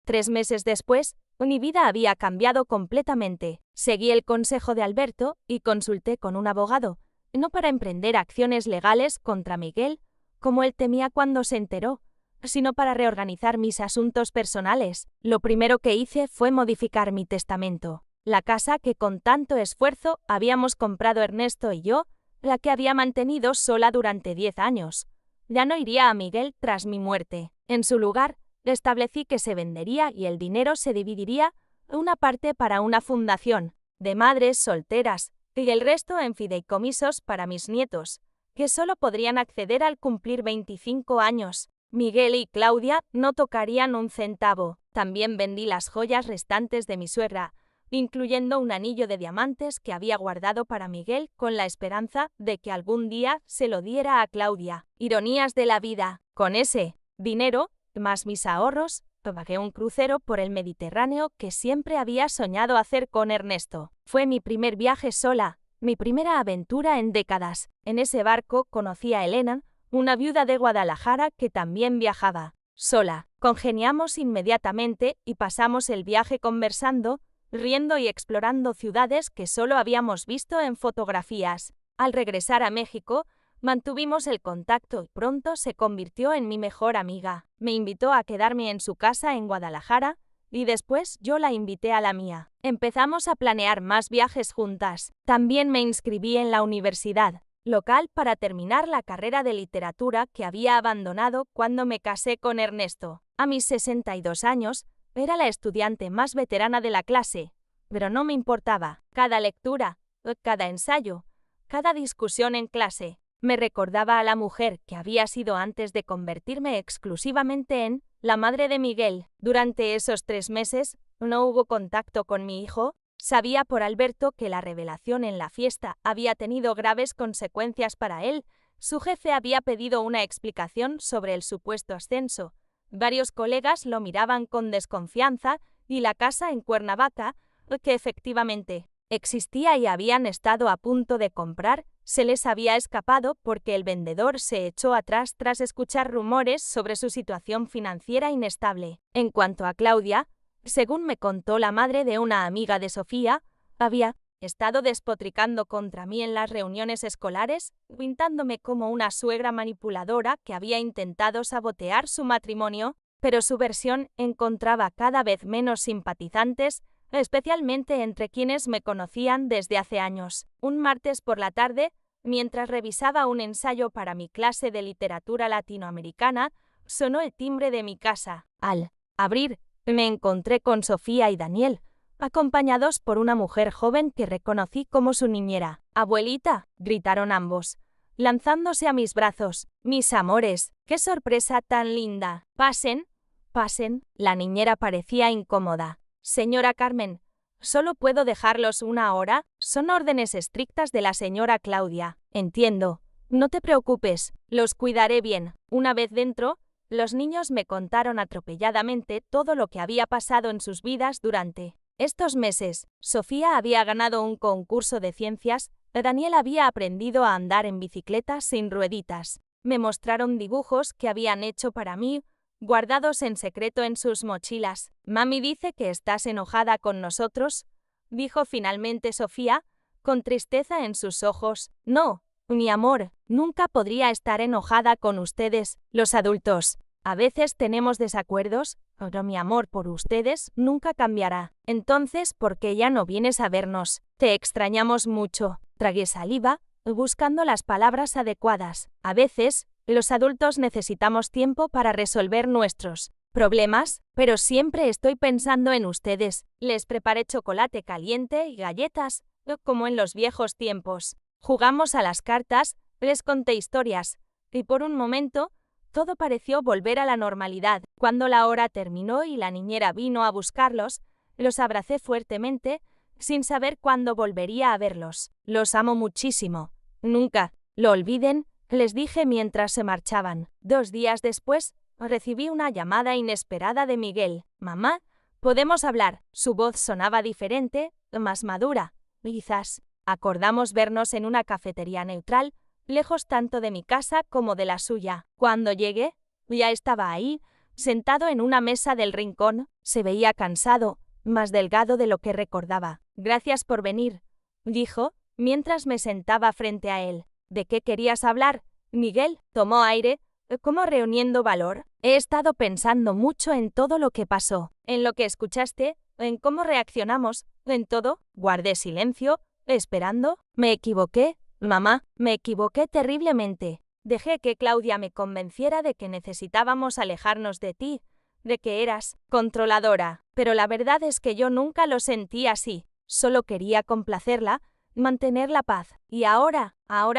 3 meses después, mi vida había cambiado completamente. Seguí el consejo de Alberto y consulté con un abogado, no para emprender acciones legales contra Miguel, como él temía cuando se enteró, sino para reorganizar mis asuntos personales. Lo primero que hice fue modificar mi testamento. La casa que con tanto esfuerzo habíamos comprado Ernesto y yo, la que había mantenido sola durante 10 años. Ya no iría a Miguel tras mi muerte. En su lugar, establecí que se vendería y el dinero se dividiría, una parte para una fundación de madres solteras y el resto en fideicomisos para mis nietos, que solo podrían acceder al cumplir 25 años. Miguel y Claudia no tocarían un centavo. También vendí las joyas restantes de mi suegra, incluyendo un anillo de diamantes que había guardado para Miguel con la esperanza de que algún día se lo diera a Claudia. Ironías de la vida. Con ese dinero, más mis ahorros, pagué un crucero por el Mediterráneo que siempre había soñado hacer con Ernesto. Fue mi primer viaje sola, mi primera aventura en décadas. En ese barco conocí a Elena, una viuda de Guadalajara que también viajaba sola. Congeniamos inmediatamente y pasamos el viaje conversando, riendo y explorando ciudades que solo habíamos visto en fotografías. Al regresar a México, mantuvimos el contacto y pronto se convirtió en mi mejor amiga. Me invitó a quedarme en su casa en Guadalajara y después yo la invité a la mía. Empezamos a planear más viajes juntas. También me inscribí en la universidad local para terminar la carrera de literatura que había abandonado cuando me casé con Ernesto. A mis 62 años, era la estudiante más veterana de la clase, pero no me importaba. Cada lectura, cada ensayo, cada discusión en clase, me recordaba a la mujer que había sido antes de convertirme exclusivamente en la madre de Miguel. Durante esos 3 meses, no hubo contacto con mi hijo. Sabía por Alberto que la revelación en la fiesta había tenido graves consecuencias para él. Su jefe había pedido una explicación sobre el supuesto ascenso. Varios colegas lo miraban con desconfianza y la casa en Cuernavaca, que efectivamente existía y habían estado a punto de comprar, se les había escapado porque el vendedor se echó atrás tras escuchar rumores sobre su situación financiera inestable. En cuanto a Claudia, según me contó la madre de una amiga de Sofía, había estado despotricando contra mí en las reuniones escolares, pintándome como una suegra manipuladora que había intentado sabotear su matrimonio, pero su versión encontraba cada vez menos simpatizantes, especialmente entre quienes me conocían desde hace años. Un martes por la tarde, mientras revisaba un ensayo para mi clase de literatura latinoamericana, sonó el timbre de mi casa. Al abrir, me encontré con Sofía y Daniel, acompañados por una mujer joven que reconocí como su niñera. «¡Abuelita!», gritaron ambos, lanzándose a mis brazos. «¡Mis amores! ¡Qué sorpresa tan linda! Pasen, pasen». La niñera parecía incómoda. «Señora Carmen, ¿solo puedo dejarlos una hora? Son órdenes estrictas de la señora Claudia». «Entiendo. No te preocupes, los cuidaré bien». Una vez dentro, los niños me contaron atropelladamente todo lo que había pasado en sus vidas durante estos meses. Sofía había ganado un concurso de ciencias, Daniel había aprendido a andar en bicicleta sin rueditas. Me mostraron dibujos que habían hecho para mí, guardados en secreto en sus mochilas. «Mami dice que estás enojada con nosotros», dijo finalmente Sofía, con tristeza en sus ojos. «No, mi amor, nunca podría estar enojada con ustedes, los adultos. A veces tenemos desacuerdos, pero mi amor por ustedes nunca cambiará. Entonces, ¿por qué ya no vienes a vernos? Te extrañamos mucho». Tragué saliva, buscando las palabras adecuadas. A veces, los adultos necesitamos tiempo para resolver nuestros problemas, pero siempre estoy pensando en ustedes. Les preparé chocolate caliente y galletas, como en los viejos tiempos. Jugamos a las cartas, les conté historias, y por un momento, todo pareció volver a la normalidad. Cuando la hora terminó y la niñera vino a buscarlos, los abracé fuertemente, sin saber cuándo volvería a verlos. «Los amo muchísimo. Nunca lo olviden», les dije mientras se marchaban. 2 días después, recibí una llamada inesperada de Miguel. «Mamá, ¿podemos hablar?». Su voz sonaba diferente, más madura. «Quizás». Acordamos vernos en una cafetería neutral, lejos tanto de mi casa como de la suya. Cuando llegué, ya estaba ahí, sentado en una mesa del rincón, se veía cansado, más delgado de lo que recordaba. «Gracias por venir», dijo, mientras me sentaba frente a él. «¿De qué querías hablar?» Miguel tomó aire, como reuniendo valor. «He estado pensando mucho en todo lo que pasó, en lo que escuchaste, en cómo reaccionamos, en todo». Guardé silencio, esperando. «Me equivoqué, mamá, me equivoqué terriblemente. Dejé que Claudia me convenciera de que necesitábamos alejarnos de ti, de que eras controladora, pero la verdad es que yo nunca lo sentí así. Solo quería complacerla, mantener la paz. Y ahora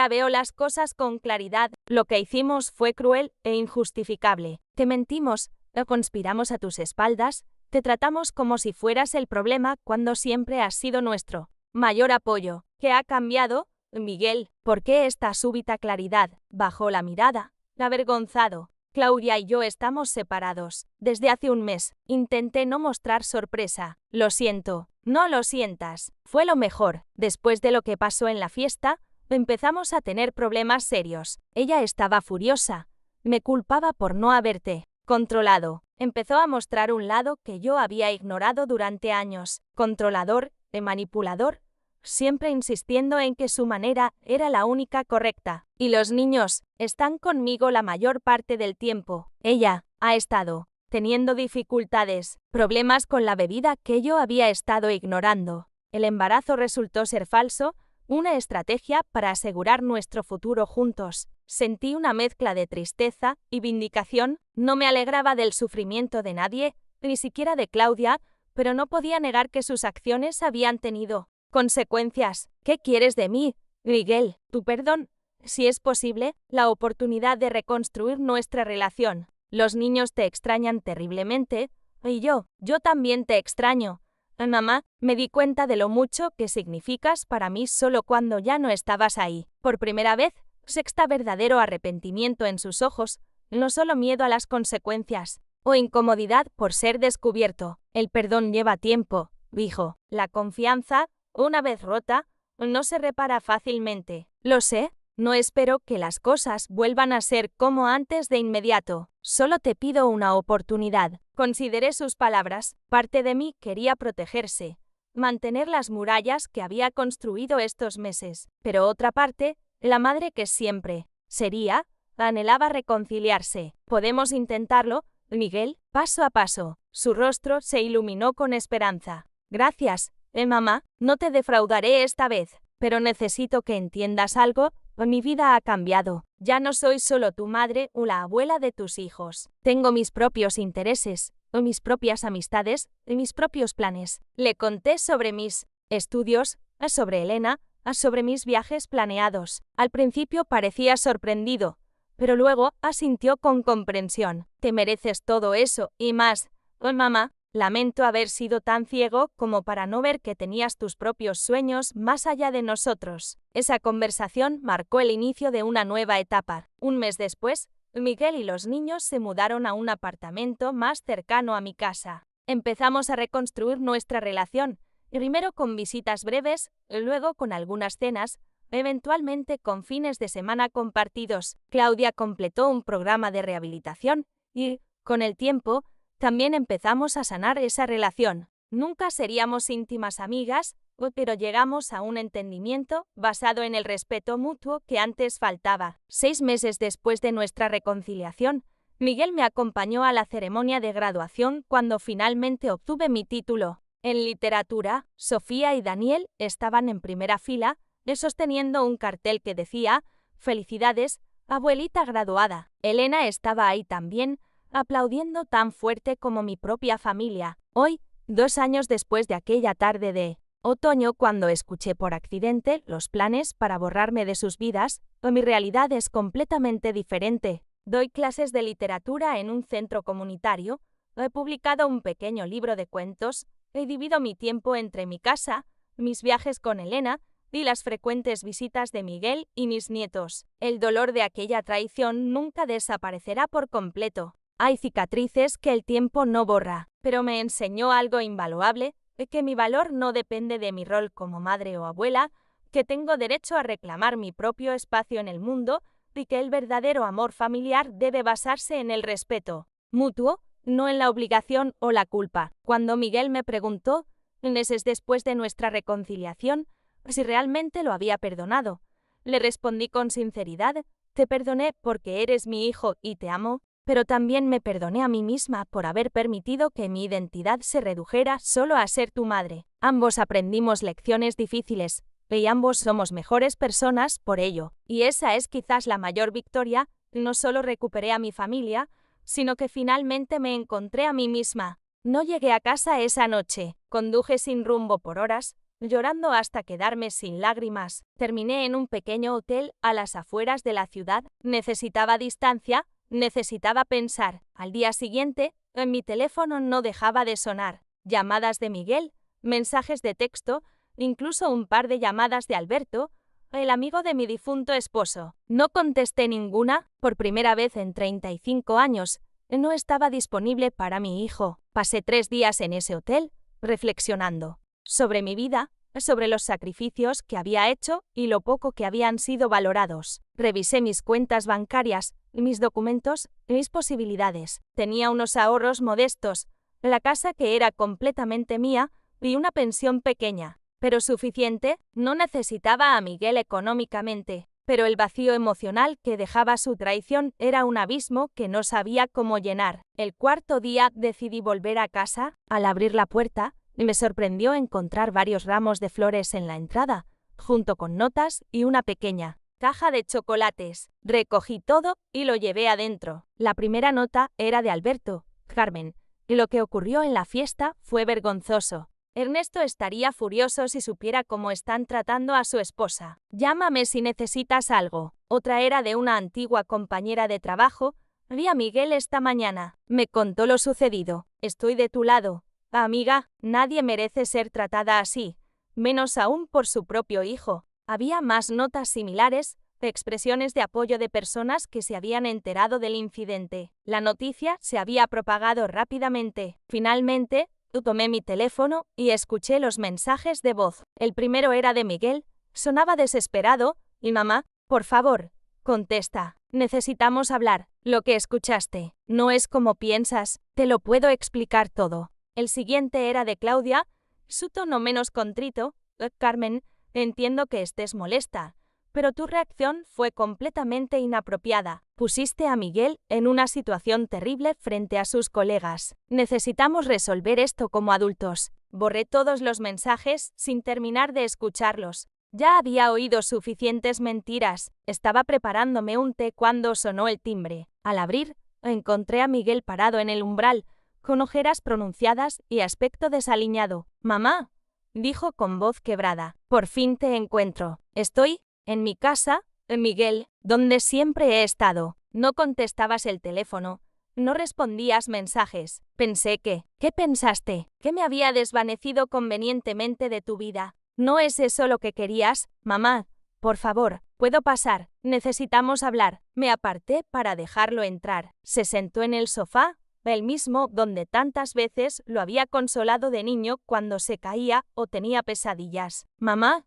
veo las cosas con claridad. Lo que hicimos fue cruel e injustificable. Te mentimos, conspiramos a tus espaldas, te tratamos como si fueras el problema cuando siempre has sido nuestro mayor apoyo. ¿Qué ha cambiado, Miguel? ¿Por qué esta súbita claridad?» Bajó la mirada, avergonzado. «Claudia y yo estamos separados desde hace un mes. Intenté no mostrar sorpresa. Lo siento». «No lo sientas. Fue lo mejor. Después de lo que pasó en la fiesta, empezamos a tener problemas serios. Ella estaba furiosa. Me culpaba por no haberte controlado. Empezó a mostrar un lado que yo había ignorado durante años. Controlador, manipulador, siempre insistiendo en que su manera era la única correcta. Y los niños están conmigo la mayor parte del tiempo. Ella ha estado teniendo dificultades, problemas con la bebida que yo había estado ignorando. El embarazo resultó ser falso, una estrategia para asegurar nuestro futuro juntos. Sentí una mezcla de tristeza y vindicación. No me alegraba del sufrimiento de nadie, ni siquiera de Claudia, pero no podía negar que sus acciones habían tenido consecuencias. ¿Qué quieres de mí, Miguel? Tu perdón, si es posible, la oportunidad de reconstruir nuestra relación. Los niños te extrañan terriblemente, y yo también te extraño. Mamá, me di cuenta de lo mucho que significas para mí solo cuando ya no estabas ahí. Por primera vez, sexta verdadero arrepentimiento en sus ojos, no solo miedo a las consecuencias, o incomodidad por ser descubierto. El perdón lleva tiempo, dijo. La confianza, una vez rota, no se repara fácilmente. Lo sé, no espero que las cosas vuelvan a ser como antes de inmediato. Solo te pido una oportunidad. Consideré sus palabras. Parte de mí quería protegerse, mantener las murallas que había construido estos meses. Pero otra parte, la madre que siempre sería, anhelaba reconciliarse. Podemos intentarlo, Miguel, paso a paso. Su rostro se iluminó con esperanza. Gracias, mamá, no te defraudaré esta vez, pero necesito que entiendas algo. Mi vida ha cambiado. Ya no soy solo tu madre o la abuela de tus hijos. Tengo mis propios intereses, mis propias amistades y mis propios planes. Le conté sobre mis estudios, sobre Elena, sobre mis viajes planeados. Al principio parecía sorprendido, pero luego asintió con comprensión. Te mereces todo eso y más. Mamá, lamento haber sido tan ciego como para no ver que tenías tus propios sueños más allá de nosotros. Esa conversación marcó el inicio de una nueva etapa. Un mes después, Miguel y los niños se mudaron a un apartamento más cercano a mi casa. Empezamos a reconstruir nuestra relación, primero con visitas breves, luego con algunas cenas, eventualmente con fines de semana compartidos. Claudia completó un programa de rehabilitación y, con el tiempo, también empezamos a sanar esa relación. Nunca seríamos íntimas amigas, pero llegamos a un entendimiento basado en el respeto mutuo que antes faltaba. 6 meses después de nuestra reconciliación, Miguel me acompañó a la ceremonia de graduación cuando finalmente obtuve mi título. En literatura, Sofía y Daniel estaban en primera fila, sosteniendo un cartel que decía «Felicidades, abuelita graduada». Elena estaba ahí también, aplaudiendo tan fuerte como mi propia familia. Hoy, 2 años después de aquella tarde de otoño cuando escuché por accidente los planes para borrarme de sus vidas, mi realidad es completamente diferente. Doy clases de literatura en un centro comunitario, he publicado un pequeño libro de cuentos, he dividido mi tiempo entre mi casa, mis viajes con Elena y las frecuentes visitas de Miguel y mis nietos. El dolor de aquella traición nunca desaparecerá por completo. Hay cicatrices que el tiempo no borra, pero me enseñó algo invaluable, que mi valor no depende de mi rol como madre o abuela, que tengo derecho a reclamar mi propio espacio en el mundo y que el verdadero amor familiar debe basarse en el respeto mutuo no en la obligación o la culpa. Cuando Miguel me preguntó, meses después de nuestra reconciliación, si realmente lo había perdonado, le respondí con sinceridad: te perdoné porque eres mi hijo y te amo, pero también me perdoné a mí misma por haber permitido que mi identidad se redujera solo a ser tu madre. Ambos aprendimos lecciones difíciles, y ambos somos mejores personas por ello. Y esa es quizás la mayor victoria: no solo recuperé a mi familia, sino que finalmente me encontré a mí misma. No llegué a casa esa noche, conduje sin rumbo por horas, llorando hasta quedarme sin lágrimas. Terminé en un pequeño hotel a las afueras de la ciudad. Necesitaba distancia, necesitaba pensar. Al día siguiente, mi teléfono no dejaba de sonar. Llamadas de Miguel, mensajes de texto, incluso un par de llamadas de Alberto, el amigo de mi difunto esposo. No contesté ninguna. Por primera vez en 35 años, no estaba disponible para mi hijo. Pasé 3 días en ese hotel, reflexionando sobre mi vida, sobre los sacrificios que había hecho y lo poco que habían sido valorados. Revisé mis cuentas bancarias, mis documentos, mis posibilidades. Tenía unos ahorros modestos, la casa que era completamente mía y una pensión pequeña, pero suficiente. No necesitaba a Miguel económicamente, pero el vacío emocional que dejaba su traición era un abismo que no sabía cómo llenar. El cuarto día decidí volver a casa. Al abrir la puerta, me sorprendió encontrar varios ramos de flores en la entrada, junto con notas y una pequeña caja de chocolates. Recogí todo y lo llevé adentro. La primera nota era de Alberto: Carmen, lo que ocurrió en la fiesta fue vergonzoso. Ernesto estaría furioso si supiera cómo están tratando a su esposa. Llámame si necesitas algo. Otra era de una antigua compañera de trabajo. Vi a Miguel esta mañana. Me contó lo sucedido. Estoy de tu lado, amiga. Nadie merece ser tratada así, menos aún por su propio hijo. Había más notas similares, expresiones de apoyo de personas que se habían enterado del incidente. La noticia se había propagado rápidamente. Finalmente, tomé mi teléfono y escuché los mensajes de voz. El primero era de Miguel. Sonaba desesperado. Y mamá, por favor, contesta. Necesitamos hablar. Lo que escuchaste no es como piensas. Te lo puedo explicar todo. El siguiente era de Claudia. Su tono menos contrito. Carmen, entiendo que estés molesta, pero tu reacción fue completamente inapropiada. Pusiste a Miguel en una situación terrible frente a sus colegas. Necesitamos resolver esto como adultos. Borré todos los mensajes sin terminar de escucharlos. Ya había oído suficientes mentiras. Estaba preparándome un té cuando sonó el timbre. Al abrir, encontré a Miguel parado en el umbral, con ojeras pronunciadas y aspecto desaliñado. «Mamá», dijo con voz quebrada, «por fin te encuentro. Estoy en mi casa, Miguel, donde siempre he estado». No contestabas el teléfono, no respondías mensajes. Pensé que, ¿qué pensaste? Que me había desvanecido convenientemente de tu vida. ¿No es eso lo que querías? Mamá, por favor, ¿puedo pasar? Necesitamos hablar. Me aparté para dejarlo entrar. Se sentó en el sofá, el mismo donde tantas veces lo había consolado de niño cuando se caía o tenía pesadillas. Mamá,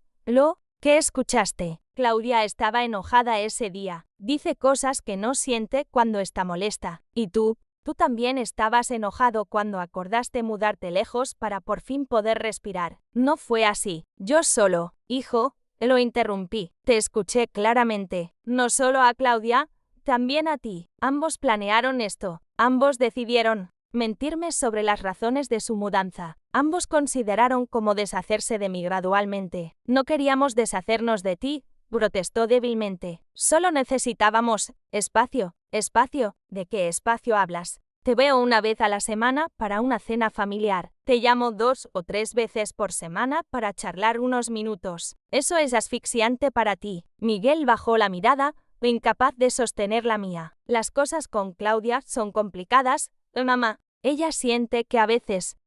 ¿qué escuchaste? Claudia estaba enojada ese día. Dice cosas que no siente cuando está molesta. ¿Y tú? Tú también estabas enojado cuando acordaste mudarte lejos para por fin poder respirar. No fue así. Yo solo, hijo, lo interrumpí. Te escuché claramente. No solo a Claudia, también a ti. Ambos planearon esto. Ambos decidieron mentirme sobre las razones de su mudanza. Ambos consideraron cómo deshacerse de mí gradualmente. No queríamos deshacernos de ti, protestó débilmente. Solo necesitábamos espacio. ¿Espacio? ¿De qué espacio hablas? Te veo una vez a la semana para una cena familiar. Te llamo 2 o 3 veces por semana para charlar unos minutos. Eso es asfixiante para ti. Miguel bajó la mirada, incapaz de sostener la mía. Las cosas con Claudia son complicadas, mamá. Ella siente que a veces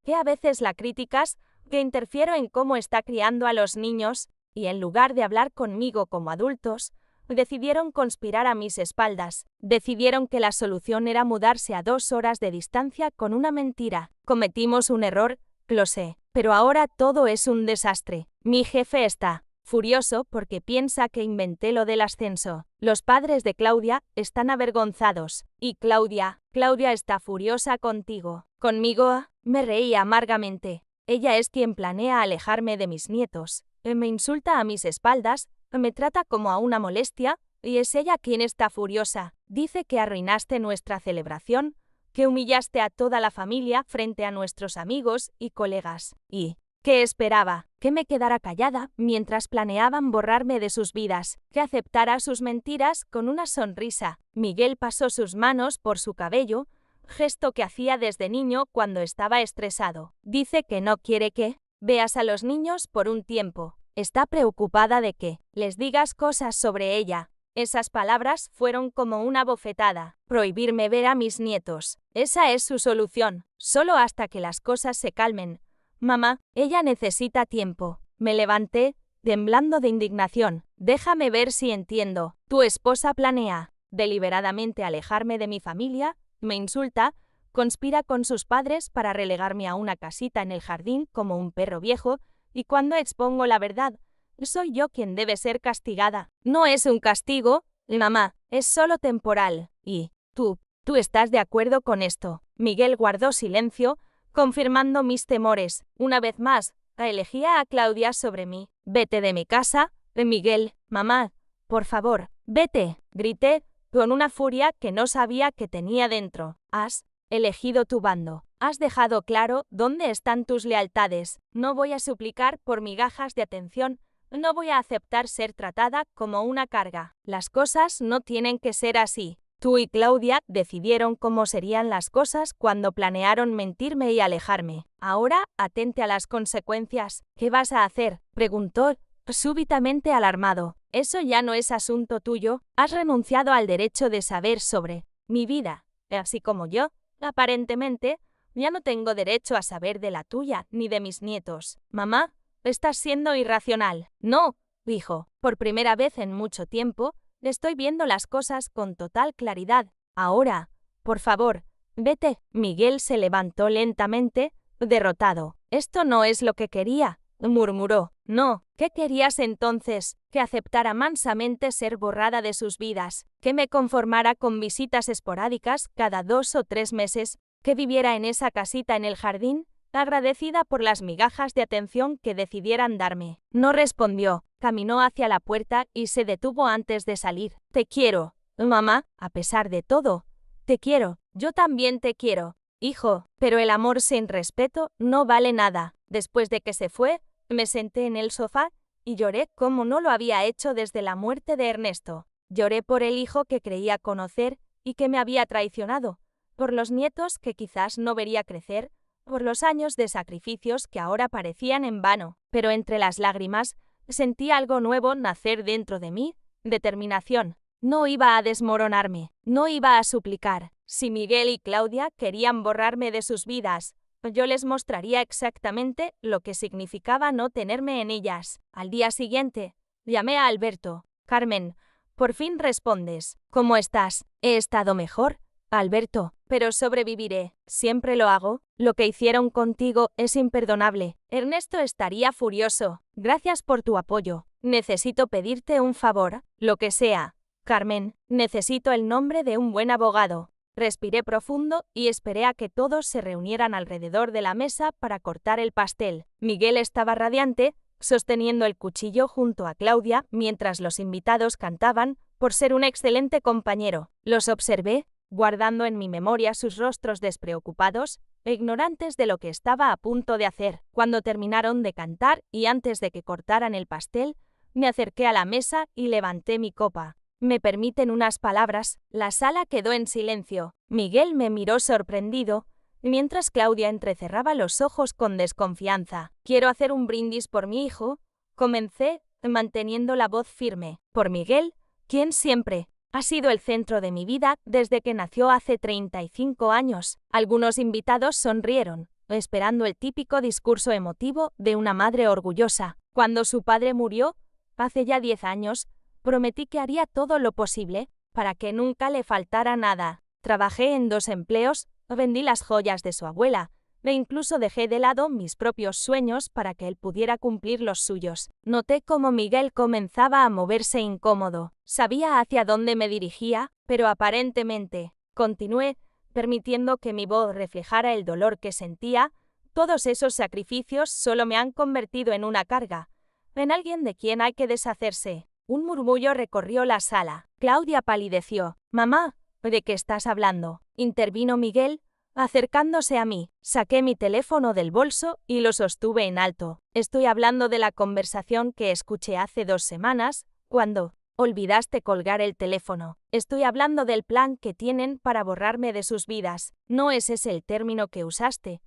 la criticas, que interfiero en cómo está criando a los niños, y en lugar de hablar conmigo como adultos, decidieron conspirar a mis espaldas. Decidieron que la solución era mudarse a 2 horas de distancia con una mentira. Cometimos un error, lo sé, pero ahora todo es un desastre. Mi jefe está furioso porque piensa que inventé lo del ascenso. Los padres de Claudia están avergonzados. Y Claudia está furiosa contigo. ¿Conmigo? Me reí amargamente. Ella es quien planea alejarme de mis nietos. Me insulta a mis espaldas, me trata como a una molestia, y es ella quien está furiosa. Dice que arruinaste nuestra celebración, que humillaste a toda la familia frente a nuestros amigos y colegas. ¿Y qué esperaba? Que me quedara callada mientras planeaban borrarme de sus vidas, que aceptara sus mentiras con una sonrisa. Miguel pasó sus manos por su cabello, gesto que hacía desde niño cuando estaba estresado. Dice que no quiere que veas a los niños por un tiempo. Está preocupada de que les digas cosas sobre ella. Esas palabras fueron como una bofetada. Prohibirme ver a mis nietos. Esa es su solución. Solo hasta que las cosas se calmen. Mamá, ella necesita tiempo. Me levanté, temblando de indignación. Déjame ver si entiendo. Tu esposa planea deliberadamente alejarme de mi familia, me insulta, conspira con sus padres para relegarme a una casita en el jardín como un perro viejo, y cuando expongo la verdad, soy yo quien debe ser castigada. No es un castigo, mamá, es solo temporal. Y tú estás de acuerdo con esto. Miguel guardó silencio, confirmando mis temores. Una vez más, elegía a Claudia sobre mí. Vete de mi casa, Miguel, mamá, por favor, vete, grité, con una furia que no sabía que tenía dentro. Has elegido tu bando. Has dejado claro dónde están tus lealtades. No voy a suplicar por migajas de atención. No voy a aceptar ser tratada como una carga. Las cosas no tienen que ser así. Tú y Claudia decidieron cómo serían las cosas cuando planearon mentirme y alejarme. Ahora, atente a las consecuencias. ¿Qué vas a hacer?, preguntó, súbitamente alarmado. Eso ya no es asunto tuyo. Has renunciado al derecho de saber sobre mi vida. Así como yo, aparentemente, ya no tengo derecho a saber de la tuya ni de mis nietos. Mamá, estás siendo irracional. No, dijo. Por primera vez en mucho tiempo, estoy viendo las cosas con total claridad. Ahora, por favor, vete. Miguel se levantó lentamente, derrotado. Esto no es lo que quería, murmuró. No, ¿qué querías entonces? Que aceptara mansamente ser borrada de sus vidas, que me conformara con visitas esporádicas cada 2 o 3 meses, que viviera en esa casita en el jardín, agradecida por las migajas de atención que decidieran darme. No respondió, caminó hacia la puerta y se detuvo antes de salir. Te quiero, mamá, a pesar de todo. Te quiero, yo también te quiero, hijo, pero el amor sin respeto no vale nada. Después de que se fue, me senté en el sofá y lloré como no lo había hecho desde la muerte de Ernesto. Lloré por el hijo que creía conocer y que me había traicionado, por los nietos que quizás no vería crecer, por los años de sacrificios que ahora parecían en vano. Pero entre las lágrimas sentí algo nuevo nacer dentro de mí, determinación. No iba a desmoronarme, no iba a suplicar. Si Miguel y Claudia querían borrarme de sus vidas, yo les mostraría exactamente lo que significaba no tenerme en ellas. Al día siguiente, llamé a Alberto. Carmen, por fin respondes. ¿Cómo estás? He estado mejor, Alberto, pero sobreviviré. Siempre lo hago. Lo que hicieron contigo es imperdonable. Ernesto estaría furioso. Gracias por tu apoyo. Necesito pedirte un favor, lo que sea. Carmen, necesito el nombre de un buen abogado. Respiré profundo y esperé a que todos se reunieran alrededor de la mesa para cortar el pastel. Miguel estaba radiante, sosteniendo el cuchillo junto a Claudia mientras los invitados cantaban, por ser un excelente compañero. Los observé, guardando en mi memoria sus rostros despreocupados e ignorantes de lo que estaba a punto de hacer. Cuando terminaron de cantar y antes de que cortaran el pastel, me acerqué a la mesa y levanté mi copa. ¿Me permiten unas palabras? La sala quedó en silencio. Miguel me miró sorprendido, mientras Claudia entrecerraba los ojos con desconfianza. Quiero hacer un brindis por mi hijo, comencé, manteniendo la voz firme. Por Miguel, quien siempre ha sido el centro de mi vida desde que nació hace 35 años. Algunos invitados sonrieron, esperando el típico discurso emotivo de una madre orgullosa. Cuando su padre murió, hace ya 10 años, prometí que haría todo lo posible para que nunca le faltara nada. Trabajé en 2 empleos, vendí las joyas de su abuela, e incluso dejé de lado mis propios sueños para que él pudiera cumplir los suyos. Noté cómo Miguel comenzaba a moverse incómodo. Sabía hacia dónde me dirigía, pero aparentemente, continué, permitiendo que mi voz reflejara el dolor que sentía. Todos esos sacrificios solo me han convertido en una carga, en alguien de quien hay que deshacerse. Un murmullo recorrió la sala. Claudia palideció. «Mamá, ¿de qué estás hablando?», intervino Miguel, acercándose a mí. Saqué mi teléfono del bolso y lo sostuve en alto. «Estoy hablando de la conversación que escuché hace 2 semanas, cuando olvidaste colgar el teléfono. Estoy hablando del plan que tienen para borrarme de sus vidas. No ese es el término que usaste.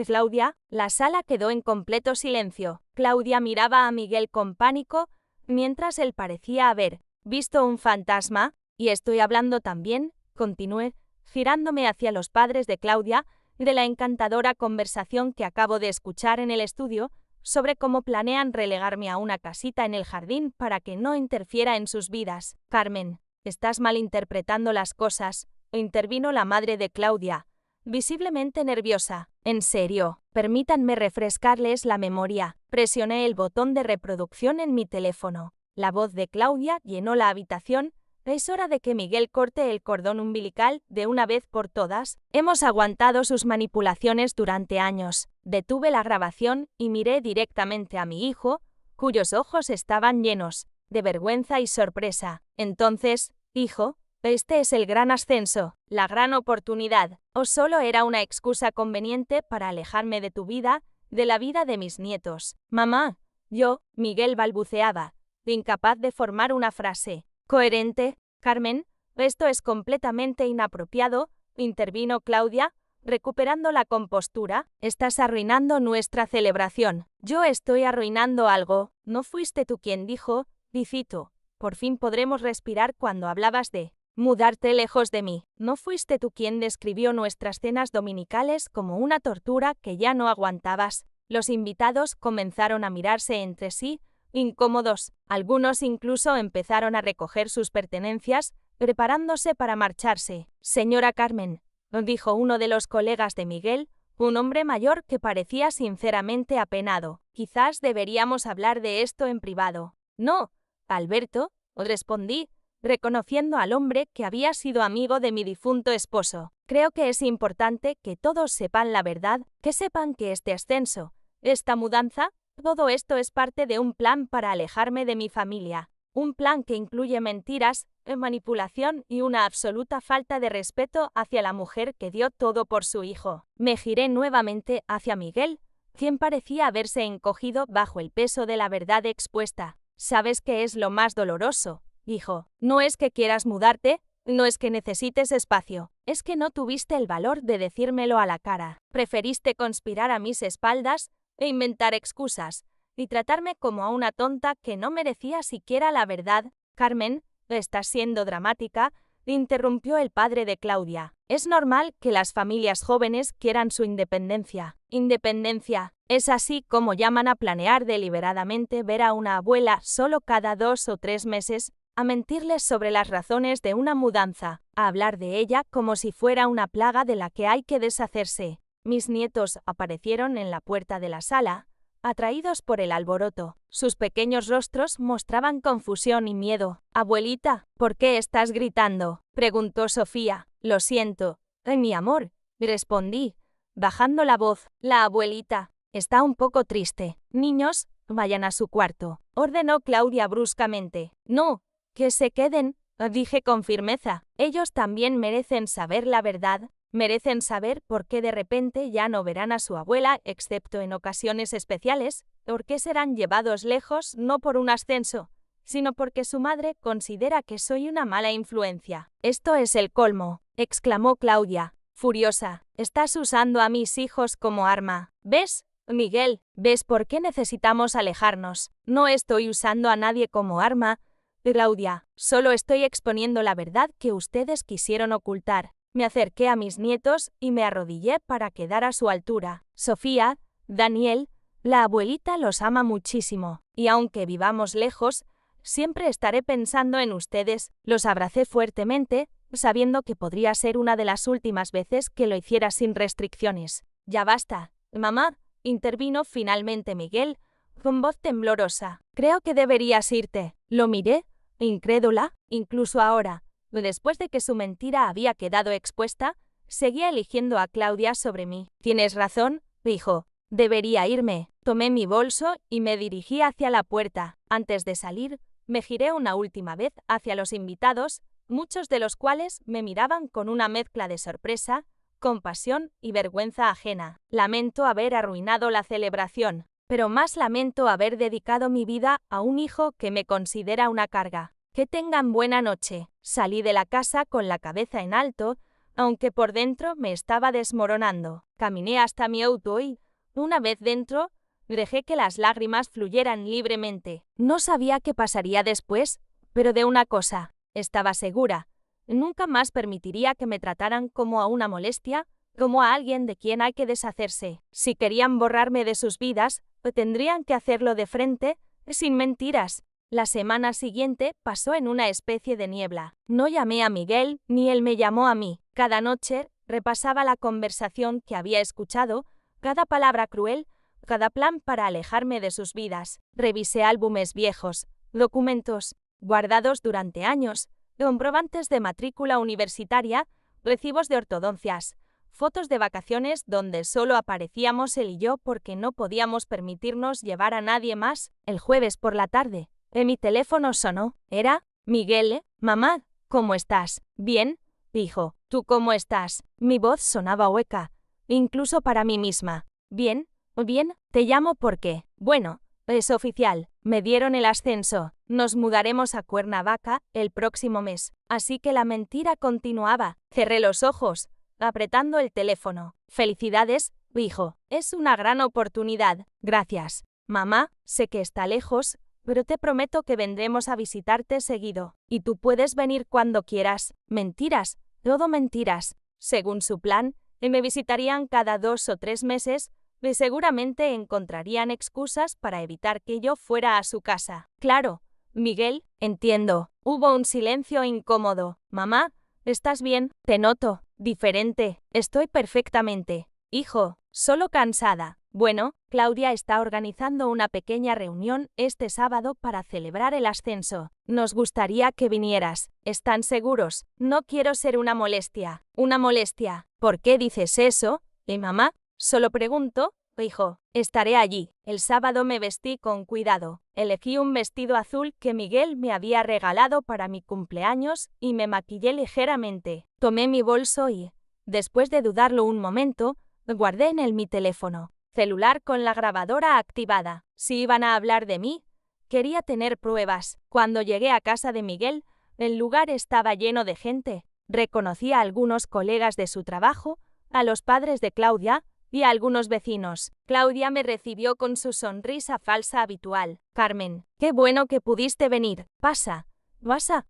Claudia». La sala quedó en completo silencio. Claudia miraba a Miguel con pánico, mientras él parecía haber visto un fantasma. «Y estoy hablando también», continué, girándome hacia los padres de Claudia, de la encantadora conversación que acabo de escuchar en el estudio sobre cómo planean relegarme a una casita en el jardín para que no interfiera en sus vidas. «Carmen, estás malinterpretando las cosas», intervino la madre de Claudia, visiblemente nerviosa. «En serio, permítanme refrescarles la memoria». Presioné el botón de reproducción en mi teléfono. La voz de Claudia llenó la habitación. «Es hora de que Miguel corte el cordón umbilical de una vez por todas. Hemos aguantado sus manipulaciones durante años». Detuve la grabación y miré directamente a mi hijo, cuyos ojos estaban llenos de vergüenza y sorpresa. «Entonces, hijo, este es el gran ascenso, la gran oportunidad, ¿o solo era una excusa conveniente para alejarme de tu vida, de la vida de mis nietos?». «Mamá, yo», Miguel balbuceaba, incapaz de formar una frase coherente. «Carmen, esto es completamente inapropiado», intervino Claudia, recuperando la compostura. «Estás arruinando nuestra celebración». «Yo estoy arruinando algo. No fuiste tú quien dijo, y cito, por fin podremos respirar cuando hablabas de mudarte lejos de mí. No fuiste tú quien describió nuestras cenas dominicales como una tortura que ya no aguantabas». Los invitados comenzaron a mirarse entre sí, incómodos. Algunos incluso empezaron a recoger sus pertenencias, preparándose para marcharse. «Señora Carmen», dijo uno de los colegas de Miguel, un hombre mayor que parecía sinceramente apenado, «quizás deberíamos hablar de esto en privado». «No, Alberto», respondí, reconociendo al hombre que había sido amigo de mi difunto esposo. «Creo que es importante que todos sepan la verdad, que sepan que este ascenso, esta mudanza, todo esto es parte de un plan para alejarme de mi familia. Un plan que incluye mentiras, manipulación y una absoluta falta de respeto hacia la mujer que dio todo por su hijo». Me giré nuevamente hacia Miguel, quien parecía haberse encogido bajo el peso de la verdad expuesta. «¿Sabes qué es lo más doloroso, hijo? No es que quieras mudarte, no es que necesites espacio, es que no tuviste el valor de decírmelo a la cara. Preferiste conspirar a mis espaldas e inventar excusas, y tratarme como a una tonta que no merecía siquiera la verdad». «Carmen, estás siendo dramática», interrumpió el padre de Claudia. «Es normal que las familias jóvenes quieran su independencia». «Independencia, es así como llaman a planear deliberadamente ver a una abuela solo cada 2 o 3 meses, a mentirles sobre las razones de una mudanza, a hablar de ella como si fuera una plaga de la que hay que deshacerse». Mis nietos aparecieron en la puerta de la sala, atraídos por el alboroto. Sus pequeños rostros mostraban confusión y miedo. «Abuelita, ¿por qué estás gritando?», preguntó Sofía. «Lo siento, mi amor», respondí, bajando la voz. «La abuelita está un poco triste. Niños, vayan a su cuarto», ordenó Claudia bruscamente. «No, que se queden», dije con firmeza. «Ellos también merecen saber la verdad. Merecen saber por qué de repente ya no verán a su abuela, excepto en ocasiones especiales, por qué serán llevados lejos no por un ascenso, sino porque su madre considera que soy una mala influencia». «Esto es el colmo», exclamó Claudia, furiosa. «Estás usando a mis hijos como arma. ¿Ves, Miguel? ¿Ves por qué necesitamos alejarnos? No estoy usando a nadie como arma, Claudia. Solo estoy exponiendo la verdad que ustedes quisieron ocultar». Me acerqué a mis nietos y me arrodillé para quedar a su altura. «Sofía, Daniel, la abuelita los ama muchísimo, y aunque vivamos lejos, siempre estaré pensando en ustedes». Los abracé fuertemente, sabiendo que podría ser una de las últimas veces que lo hiciera sin restricciones. Ya basta, mamá, intervino finalmente Miguel, con voz temblorosa. Creo que deberías irte. Lo miré, incrédula, incluso ahora, después de que su mentira había quedado expuesta, seguía eligiendo a Claudia sobre mí. Tienes razón, dijo. Debería irme. Tomé mi bolso y me dirigí hacia la puerta. Antes de salir, me giré una última vez hacia los invitados, muchos de los cuales me miraban con una mezcla de sorpresa, compasión y vergüenza ajena. Lamento haber arruinado la celebración, pero más lamento haber dedicado mi vida a un hijo que me considera una carga. Que tengan buena noche. Salí de la casa con la cabeza en alto, aunque por dentro me estaba desmoronando. Caminé hasta mi auto y, una vez dentro, dejé que las lágrimas fluyeran libremente. No sabía qué pasaría después, pero de una cosa, estaba segura. Nunca más permitiría que me trataran como a una molestia, como a alguien de quien hay que deshacerse. Si querían borrarme de sus vidas, tendrían que hacerlo de frente, sin mentiras. La semana siguiente pasó en una especie de niebla. No llamé a Miguel, ni él me llamó a mí. Cada noche repasaba la conversación que había escuchado, cada palabra cruel, cada plan para alejarme de sus vidas. Revisé álbumes viejos, documentos guardados durante años, comprobantes de matrícula universitaria, recibos de ortodoncias, fotos de vacaciones donde solo aparecíamos él y yo porque no podíamos permitirnos llevar a nadie más. El jueves por la tarde, mi teléfono sonó. Era Miguel. Mamá, ¿cómo estás? Bien, dijo. ¿Tú cómo estás? Mi voz sonaba hueca, incluso para mí misma. Bien, bien, te llamo porque, bueno, es oficial. Me dieron el ascenso. Nos mudaremos a Cuernavaca el próximo mes. Así que la mentira continuaba. Cerré los ojos, apretando el teléfono. Felicidades, hijo. Es una gran oportunidad. Gracias. Mamá, sé que está lejos, pero te prometo que vendremos a visitarte seguido. Y tú puedes venir cuando quieras. Mentiras, todo mentiras. Según su plan, me visitarían cada 2 o 3 meses, y seguramente encontrarían excusas para evitar que yo fuera a su casa. Claro, Miguel, entiendo. Hubo un silencio incómodo. Mamá, ¿estás bien? Te noto diferente. Estoy perfectamente. Hijo, solo cansada. Bueno, Claudia está organizando una pequeña reunión este sábado para celebrar el ascenso. Nos gustaría que vinieras. ¿Están seguros? No quiero ser una molestia. ¿Una molestia? ¿Por qué dices eso? Mamá, solo pregunto, hijo. Estaré allí. El sábado me vestí con cuidado. Elegí un vestido azul que Miguel me había regalado para mi cumpleaños y me maquillé ligeramente. Tomé mi bolso y, después de dudarlo un momento, guardé en él mi teléfono celular con la grabadora activada. Si iban a hablar de mí, quería tener pruebas. Cuando llegué a casa de Miguel, el lugar estaba lleno de gente. Reconocí a algunos colegas de su trabajo, a los padres de Claudia y a algunos vecinos. Claudia me recibió con su sonrisa falsa habitual. Carmen, qué bueno que pudiste venir. Pasa.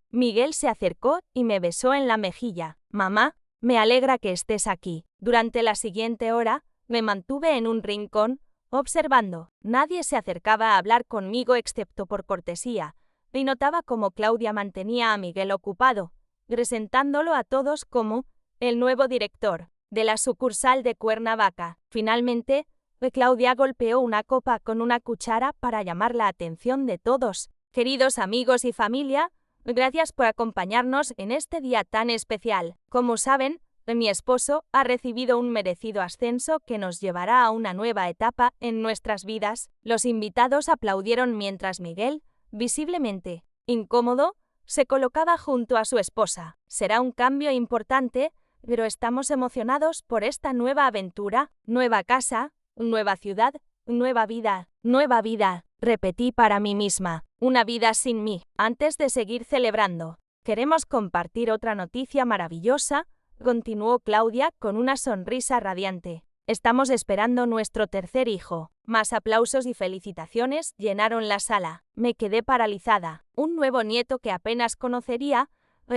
Miguel se acercó y me besó en la mejilla. Mamá, me alegra que estés aquí. Durante la siguiente hora, me mantuve en un rincón, observando. Nadie se acercaba a hablar conmigo excepto por cortesía, y notaba cómo Claudia mantenía a Miguel ocupado, presentándolo a todos como el nuevo director de la sucursal de Cuernavaca. Finalmente, Claudia golpeó una copa con una cuchara para llamar la atención de todos. Queridos amigos y familia, gracias por acompañarnos en este día tan especial. Como saben, mi esposo ha recibido un merecido ascenso que nos llevará a una nueva etapa en nuestras vidas. Los invitados aplaudieron mientras Miguel, visiblemente incómodo, se colocaba junto a su esposa. Será un cambio importante, pero estamos emocionados por esta nueva aventura, nueva casa, nueva ciudad, nueva vida, repetí para mí misma, una vida sin mí. Antes de seguir celebrando, queremos compartir otra noticia maravillosa, continuó Claudia con una sonrisa radiante. Estamos esperando nuestro tercer hijo. Más aplausos y felicitaciones llenaron la sala. Me quedé paralizada. Un nuevo nieto que apenas conocería,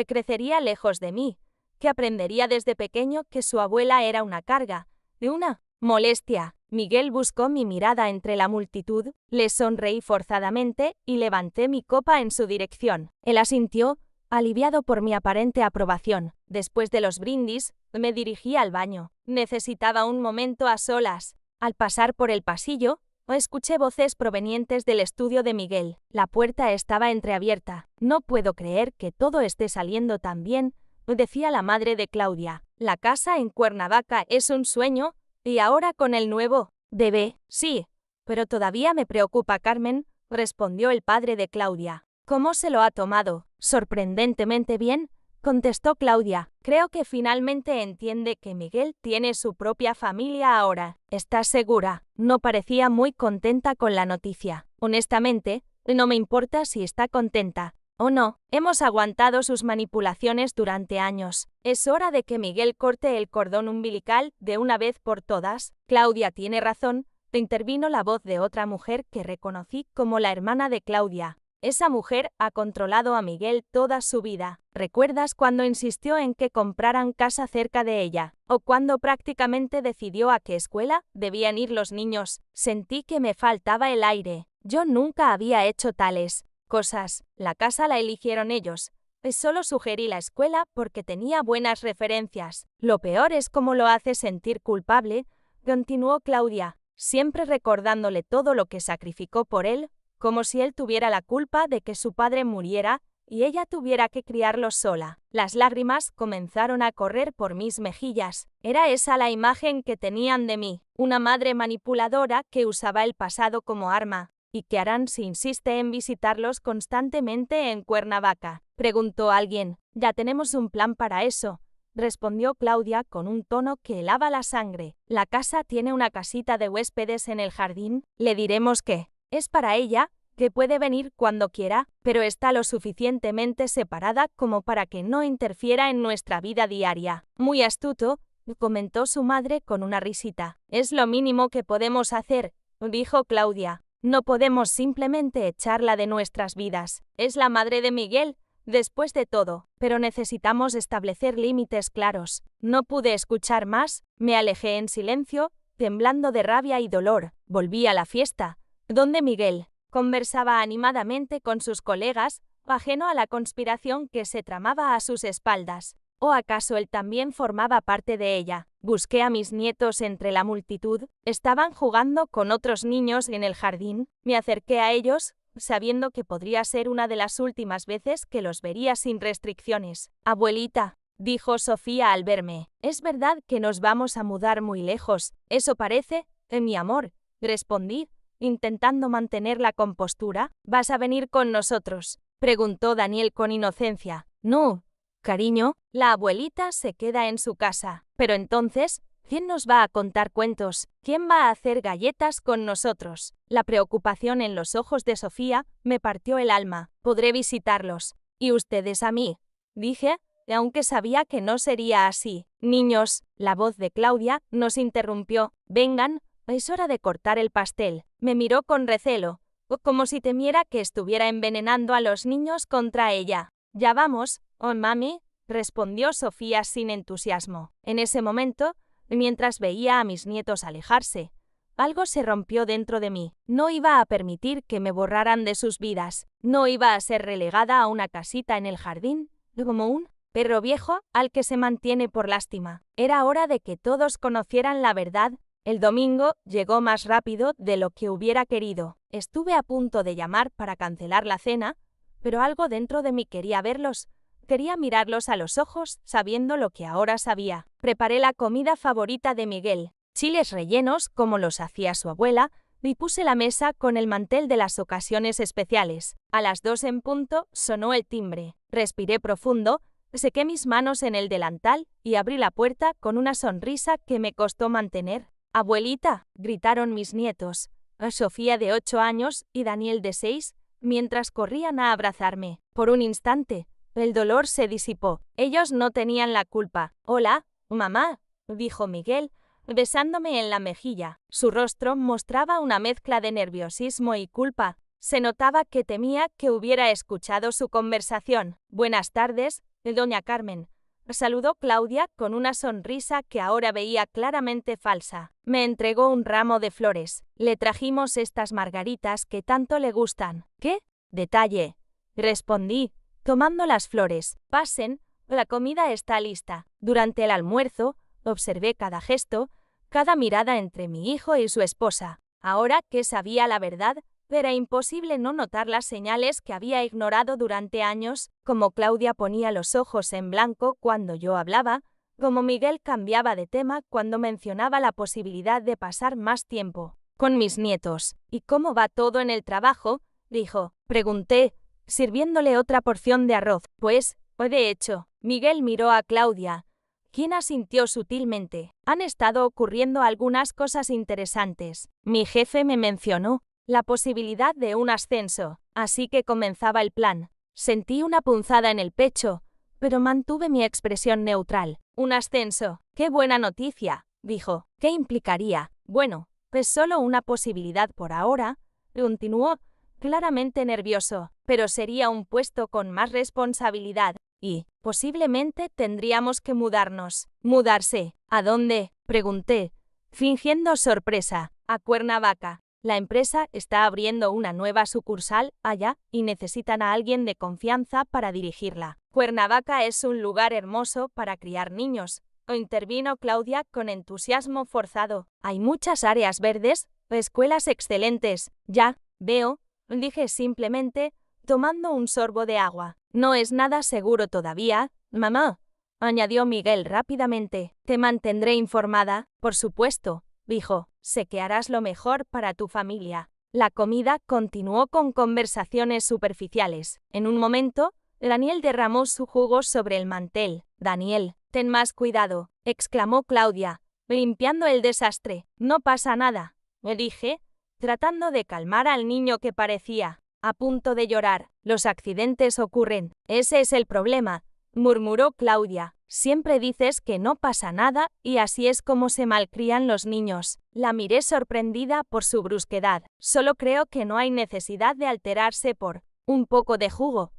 crecería lejos de mí, que aprendería desde pequeño que su abuela era una carga, de una molestia. Miguel buscó mi mirada entre la multitud, le sonreí forzadamente y levanté mi copa en su dirección. Él asintió, aliviado por mi aparente aprobación. Después de los brindis, me dirigí al baño. Necesitaba un momento a solas. Al pasar por el pasillo, escuché voces provenientes del estudio de Miguel. La puerta estaba entreabierta. No puedo creer que todo esté saliendo tan bien, decía la madre de Claudia. La casa en Cuernavaca es un sueño, y ahora con el nuevo bebé, sí. Pero todavía me preocupa Carmen, respondió el padre de Claudia. ¿Cómo se lo ha tomado? Sorprendentemente bien, contestó Claudia. Creo que finalmente entiende que Miguel tiene su propia familia ahora. ¿Estás segura? No parecía muy contenta con la noticia. Honestamente, no me importa si está contenta o no. Hemos aguantado sus manipulaciones durante años. Es hora de que Miguel corte el cordón umbilical de una vez por todas. Claudia tiene razón, intervino la voz de otra mujer que reconocí como la hermana de Claudia. Esa mujer ha controlado a Miguel toda su vida. ¿Recuerdas cuando insistió en que compraran casa cerca de ella? ¿O cuando prácticamente decidió a qué escuela debían ir los niños? Sentí que me faltaba el aire. Yo nunca había hecho tales cosas. La casa la eligieron ellos. Solo sugerí la escuela porque tenía buenas referencias. Lo peor es cómo lo hace sentir culpable, continuó Claudia, siempre recordándole todo lo que sacrificó por él, como si él tuviera la culpa de que su padre muriera y ella tuviera que criarlo sola. Las lágrimas comenzaron a correr por mis mejillas. Era esa la imagen que tenían de mí, una madre manipuladora que usaba el pasado como arma. ¿Y qué harán si insiste en visitarlos constantemente en Cuernavaca?, preguntó alguien. Ya tenemos un plan para eso, respondió Claudia con un tono que helaba la sangre. La casa tiene una casita de huéspedes en el jardín. Le diremos que es para ella, que puede venir cuando quiera, pero está lo suficientemente separada como para que no interfiera en nuestra vida diaria. Muy astuto, comentó su madre con una risita. Es lo mínimo que podemos hacer, dijo Claudia. No podemos simplemente echarla de nuestras vidas. Es la madre de Miguel, después de todo, pero necesitamos establecer límites claros. No pude escuchar más, me alejé en silencio, temblando de rabia y dolor. Volví a la fiesta, donde Miguel conversaba animadamente con sus colegas, ajeno a la conspiración que se tramaba a sus espaldas. ¿O acaso él también formaba parte de ella? Busqué a mis nietos entre la multitud. Estaban jugando con otros niños en el jardín. Me acerqué a ellos, sabiendo que podría ser una de las últimas veces que los vería sin restricciones. Abuelita, dijo Sofía al verme, es verdad que nos vamos a mudar muy lejos. Eso parece, mi amor, respondí, intentando mantener la compostura. ¿Vas a venir con nosotros?, preguntó Daniel con inocencia. No, cariño, la abuelita se queda en su casa. Pero entonces, ¿quién nos va a contar cuentos? ¿Quién va a hacer galletas con nosotros? La preocupación en los ojos de Sofía me partió el alma. Podré visitarlos. ¿Y ustedes a mí?, dije, aunque sabía que no sería así. Niños, la voz de Claudia nos interrumpió. Vengan, es hora de cortar el pastel. Me miró con recelo, como si temiera que estuviera envenenando a los niños contra ella. Ya vamos, mami, respondió Sofía sin entusiasmo. En ese momento, mientras veía a mis nietos alejarse, algo se rompió dentro de mí. No iba a permitir que me borraran de sus vidas. No iba a ser relegada a una casita en el jardín, como un perro viejo al que se mantiene por lástima. Era hora de que todos conocieran la verdad. El domingo llegó más rápido de lo que hubiera querido. Estuve a punto de llamar para cancelar la cena, pero algo dentro de mí quería verlos. Quería mirarlos a los ojos, sabiendo lo que ahora sabía. Preparé la comida favorita de Miguel, chiles rellenos como los hacía su abuela, y puse la mesa con el mantel de las ocasiones especiales. A las 2 en punto sonó el timbre. Respiré profundo, sequé mis manos en el delantal y abrí la puerta con una sonrisa que me costó mantener. «Abuelita», gritaron mis nietos, Sofía de 8 años y Daniel de 6, mientras corrían a abrazarme. Por un instante, el dolor se disipó. Ellos no tenían la culpa. «Hola, mamá», dijo Miguel, besándome en la mejilla. Su rostro mostraba una mezcla de nerviosismo y culpa. Se notaba que temía que hubiera escuchado su conversación. «Buenas tardes, doña Carmen», saludó Claudia con una sonrisa que ahora veía claramente falsa. Me entregó un ramo de flores. Le trajimos estas margaritas que tanto le gustan. «¿Qué detalle?», respondí, tomando las flores. Pasen, la comida está lista. Durante el almuerzo, observé cada gesto, cada mirada entre mi hijo y su esposa. Ahora que sabía la verdad, era imposible no notar las señales que había ignorado durante años, como Claudia ponía los ojos en blanco cuando yo hablaba, como Miguel cambiaba de tema cuando mencionaba la posibilidad de pasar más tiempo con mis nietos. ¿Y cómo va todo en el trabajo?, dijo. Pregunté, sirviéndole otra porción de arroz. Pues, de hecho, Miguel miró a Claudia, quien asintió sutilmente. Han estado ocurriendo algunas cosas interesantes. Mi jefe me mencionó la posibilidad de un ascenso, así que comenzaba el plan. Sentí una punzada en el pecho, pero mantuve mi expresión neutral. Un ascenso. ¡Qué buena noticia!, dijo. ¿Qué implicaría? Bueno, es solo una posibilidad por ahora, continuó, claramente nervioso, pero sería un puesto con más responsabilidad y, posiblemente, tendríamos que mudarnos. ¿Mudarse? ¿A dónde?, pregunté, fingiendo sorpresa. A Cuernavaca. La empresa está abriendo una nueva sucursal allá y necesitan a alguien de confianza para dirigirla. Cuernavaca es un lugar hermoso para criar niños, intervino Claudia con entusiasmo forzado. Hay muchas áreas verdes, escuelas excelentes. Ya, veo, dije simplemente, tomando un sorbo de agua. No es nada seguro todavía, mamá, añadió Miguel rápidamente. Te mantendré informada, por supuesto, dijo. Sé que harás lo mejor para tu familia. La comida continuó con conversaciones superficiales. En un momento, Daniel derramó su jugo sobre el mantel. Daniel, ten más cuidado, exclamó Claudia, limpiando el desastre. No pasa nada, me dije, tratando de calmar al niño que parecía a punto de llorar. Los accidentes ocurren. Ese es el problema, murmuró Claudia. Siempre dices que no pasa nada y así es como se malcrían los niños. La miré sorprendida por su brusquedad. Solo creo que no hay necesidad de alterarse por un poco de jugo.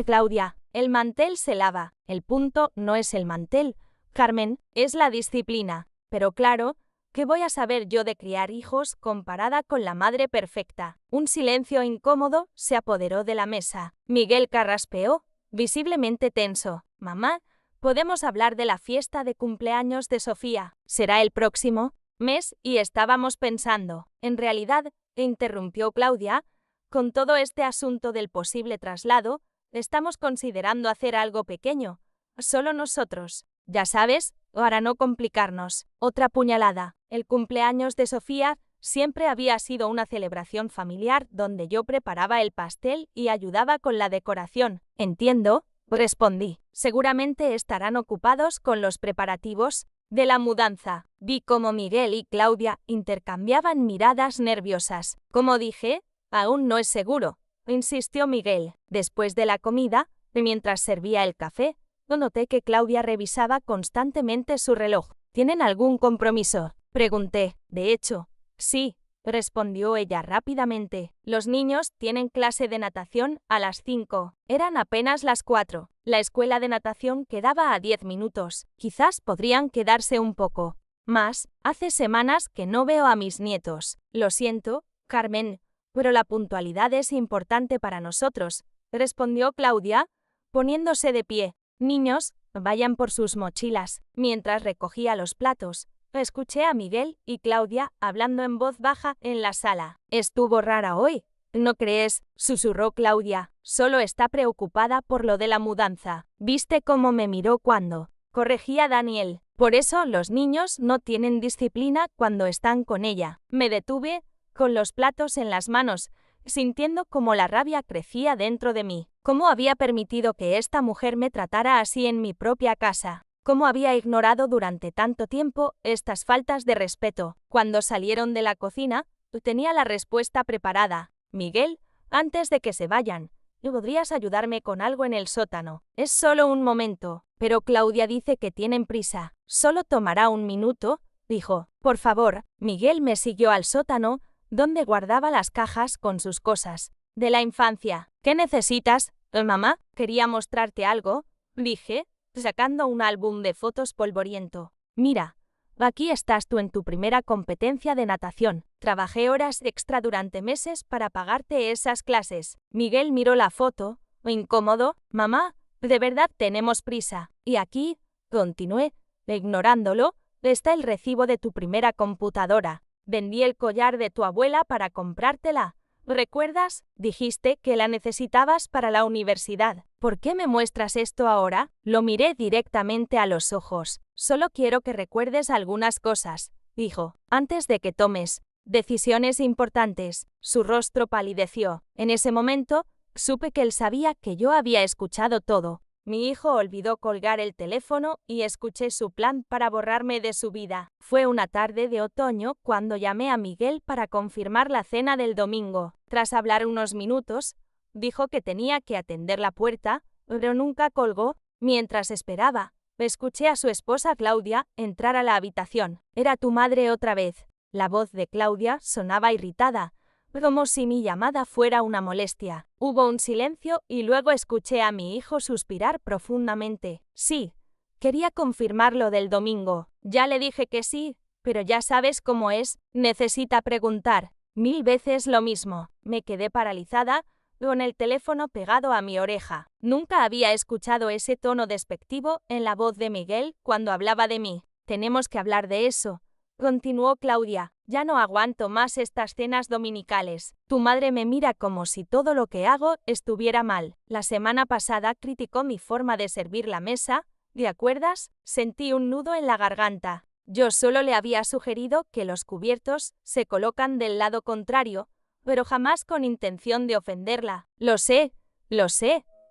Claudia, el mantel se lava. El punto no es el mantel, Carmen, es la disciplina. Pero claro, ¿qué voy a saber yo de criar hijos comparada con la madre perfecta? Un silencio incómodo se apoderó de la mesa. Miguel carraspeó, visiblemente tenso. Mamá, podemos hablar de la fiesta de cumpleaños de Sofía. Será el próximo mes y estábamos pensando. En realidad, interrumpió Claudia, con todo este asunto del posible traslado, estamos considerando hacer algo pequeño. Solo nosotros. Ya sabes, para no complicarnos. Otra puñalada. El cumpleaños de Sofía siempre había sido una celebración familiar donde yo preparaba el pastel y ayudaba con la decoración. Entiendo, respondí. Seguramente estarán ocupados con los preparativos de la mudanza. Vi cómo Miguel y Claudia intercambiaban miradas nerviosas. Como dije, aún no es seguro, insistió Miguel. Después de la comida, mientras servía el café, noté que Claudia revisaba constantemente su reloj. ¿Tienen algún compromiso?, pregunté. De hecho, sí, respondió ella rápidamente. Los niños tienen clase de natación a las 5. Eran apenas las 4. La escuela de natación quedaba a 10 minutos. Quizás podrían quedarse un poco más. Hace semanas que no veo a mis nietos. Lo siento, Carmen, pero la puntualidad es importante para nosotros, respondió Claudia, poniéndose de pie. Niños, vayan por sus mochilas. Mientras recogía los platos, escuché a Miguel y Claudia hablando en voz baja en la sala. Estuvo rara hoy, ¿no crees?, susurró Claudia. Solo está preocupada por lo de la mudanza. ¿Viste cómo me miró cuando corregía Daniel? Por eso los niños no tienen disciplina cuando están con ella. Me detuve, con los platos en las manos, sintiendo como la rabia crecía dentro de mí. ¿Cómo había permitido que esta mujer me tratara así en mi propia casa? ¿Cómo había ignorado durante tanto tiempo estas faltas de respeto? Cuando salieron de la cocina, tenía la respuesta preparada. Miguel, antes de que se vayan, ¿podrías ayudarme con algo en el sótano? Es solo un momento, pero Claudia dice que tienen prisa. Solo tomará un minuto, dijo. Por favor. Miguel me siguió al sótano, donde guardaba las cajas con sus cosas de la infancia. ¿Qué necesitas, mamá? Quería mostrarte algo, dije, sacando un álbum de fotos polvoriento. Mira, aquí estás tú en tu primera competencia de natación. Trabajé horas extra durante meses para pagarte esas clases. Miguel miró la foto, Incómodo, mamá, de verdad tenemos prisa. Y aquí, continué, ignorándolo, está el recibo de tu primera computadora. Vendí el collar de tu abuela para comprártela. ¿Recuerdas? Dijiste que la necesitabas para la universidad. ¿Por qué me muestras esto ahora? Lo miré directamente a los ojos. Solo quiero que recuerdes algunas cosas, dijo, antes de que tomes decisiones importantes. Su rostro palideció. En ese momento, supe que él sabía que yo había escuchado todo. Mi hijo olvidó colgar el teléfono y escuché su plan para borrarme de su vida. Fue una tarde de otoño cuando llamé a Miguel para confirmar la cena del domingo. Tras hablar unos minutos, dijo que tenía que atender la puerta, pero nunca colgó. Mientras esperaba, escuché a su esposa Claudia entrar a la habitación. «Era tu madre otra vez». La voz de Claudia sonaba irritada, como si mi llamada fuera una molestia. Hubo un silencio y luego escuché a mi hijo suspirar profundamente. Sí, quería confirmar lo del domingo. Ya le dije que sí, pero ya sabes cómo es, necesita preguntar 1000 veces lo mismo. Me quedé paralizada, con el teléfono pegado a mi oreja. Nunca había escuchado ese tono despectivo en la voz de Miguel cuando hablaba de mí. Tenemos que hablar de eso, continuó Claudia. Ya no aguanto más estas cenas dominicales. Tu madre me mira como si todo lo que hago estuviera mal. La semana pasada criticó mi forma de servir la mesa, ¿te acuerdas? Sentí un nudo en la garganta. Yo solo le había sugerido que los cubiertos se colocan del lado contrario, pero jamás con intención de ofenderla. Lo sé,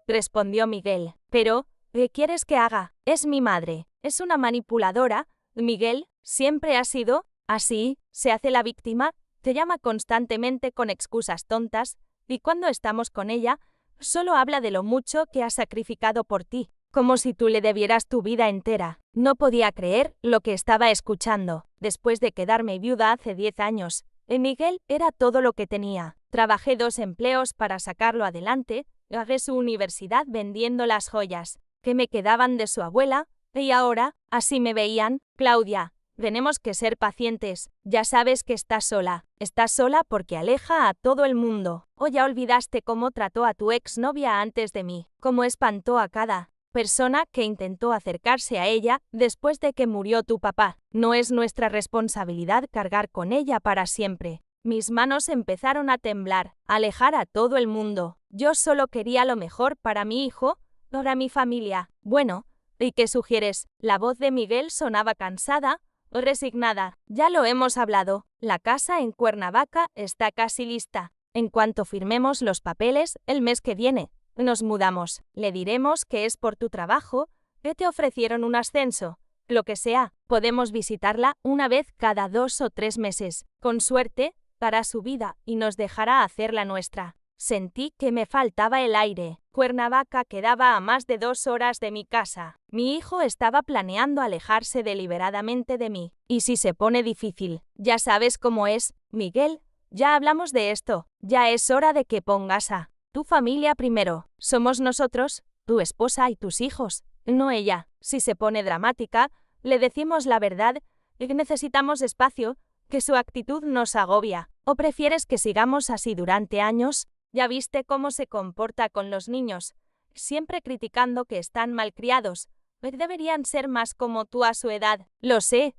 respondió Miguel. Pero, ¿qué quieres que haga? Es mi madre. Es una manipuladora. Miguel, siempre ha sido así, se hace la víctima, te llama constantemente con excusas tontas, y cuando estamos con ella, solo habla de lo mucho que ha sacrificado por ti, como si tú le debieras tu vida entera. No podía creer lo que estaba escuchando. Después de quedarme viuda hace 10 años, Miguel era todo lo que tenía. Trabajé 2 empleos para sacarlo adelante, pagué su universidad vendiendo las joyas que me quedaban de su abuela, y ahora, así me veían. Claudia, tenemos que ser pacientes. Ya sabes que estás sola. Estás sola porque aleja a todo el mundo. ¿O ya olvidaste cómo trató a tu exnovia antes de mí? Cómo espantó a cada persona que intentó acercarse a ella después de que murió tu papá. No es nuestra responsabilidad cargar con ella para siempre. Mis manos empezaron a temblar, alejar a todo el mundo. Yo solo quería lo mejor para mi hijo, para mi familia. Bueno, ¿y qué sugieres? La voz de Miguel sonaba cansada, resignada. Ya lo hemos hablado. La casa en Cuernavaca está casi lista. En cuanto firmemos los papeles, el mes que viene, nos mudamos. Le diremos que es por tu trabajo, que te ofrecieron un ascenso. Lo que sea, podemos visitarla una vez cada 2 o 3 meses. Con suerte, hará su vida y nos dejará hacer la nuestra. Sentí que me faltaba el aire. Cuernavaca quedaba a más de 2 horas de mi casa. Mi hijo estaba planeando alejarse deliberadamente de mí. ¿Y si se pone difícil? Ya sabes cómo es, Miguel. Ya hablamos de esto. Ya es hora de que pongas a tu familia primero. Somos nosotros, tu esposa y tus hijos, no ella. Si se pone dramática, le decimos la verdad y que necesitamos espacio, que su actitud nos agobia. ¿O prefieres que sigamos así durante años? Ya viste cómo se comporta con los niños, siempre criticando que están malcriados. Deberían ser más como tú a su edad. Lo sé,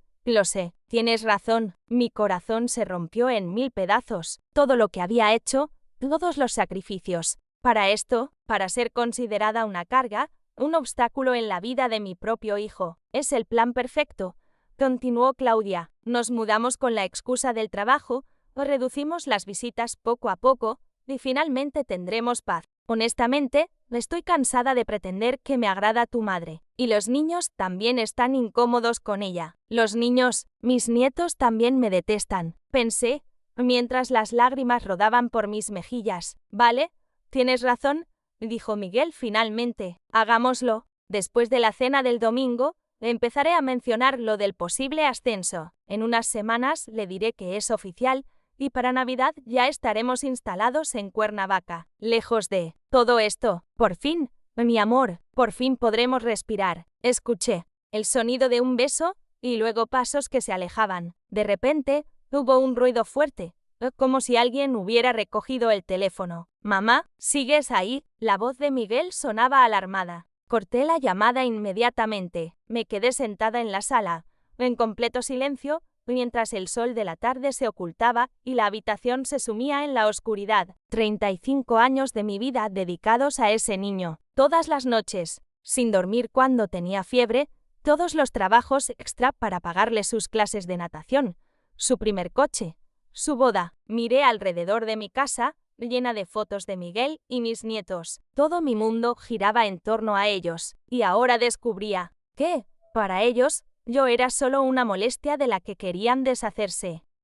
tienes razón. Mi corazón se rompió en 1000 pedazos. Todo lo que había hecho, todos los sacrificios. Para esto, para ser considerada una carga, un obstáculo en la vida de mi propio hijo. Es el plan perfecto, continuó Claudia. Nos mudamos con la excusa del trabajo, reducimos las visitas poco a poco, y finalmente tendremos paz. Honestamente, estoy cansada de pretender que me agrada tu madre. Y los niños también están incómodos con ella. Los niños, mis nietos también me detestan. Pensé, mientras las lágrimas rodaban por mis mejillas. Vale, tienes razón, dijo Miguel finalmente. Hagámoslo. Después de la cena del domingo, empezaré a mencionar lo del posible ascenso. En unas semanas le diré que es oficial, y para Navidad ya estaremos instalados en Cuernavaca. Lejos de todo esto, por fin, mi amor, por fin podremos respirar. Escuché el sonido de un beso y luego pasos que se alejaban. De repente, hubo un ruido fuerte, como si alguien hubiera recogido el teléfono. «Mamá, ¿sigues ahí?». La voz de Miguel sonaba alarmada. Corté la llamada inmediatamente. Me quedé sentada en la sala, en completo silencio, mientras el sol de la tarde se ocultaba y la habitación se sumía en la oscuridad. 35 años de mi vida dedicados a ese niño. Todas las noches, sin dormir cuando tenía fiebre, todos los trabajos extra para pagarle sus clases de natación, su primer coche, su boda. Miré alrededor de mi casa, llena de fotos de Miguel y mis nietos. Todo mi mundo giraba en torno a ellos, y ahora descubría que, para ellos, yo era solo una molestia de la que querían deshacerse.